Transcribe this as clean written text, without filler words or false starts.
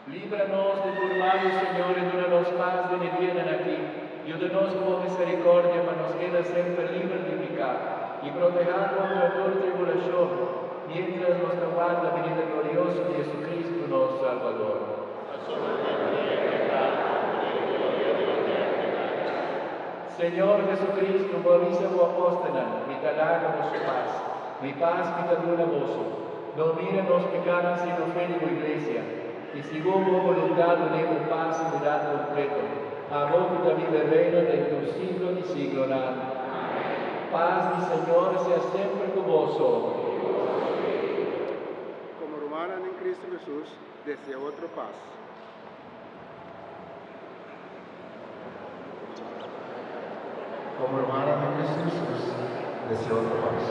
Líbranos de tu mano, Señor, y dónanos paz de vienen aquí. Y danos por misericordia, para nos queda siempre libre de pecado. Y proteger contra toda tribulación, mientras nos aguarda la venida gloriosa de Jesucristo, nuestro Salvador. Señor Jesucristo, volviste o apóstol, mi talaga su paz. Mi paz mi taluna vosso. No miren los pecados sino fe de la iglesia. Y según tu voluntad tenemos paz y unidad completo. Amor que vive reino de tu siglo y siglo. Amén. Paz mi Señor sea siempre con vosotros. Como hermanan en Cristo Jesús, deseo otra paz. Como hermana de Cristo Jesús, deseo otra paz.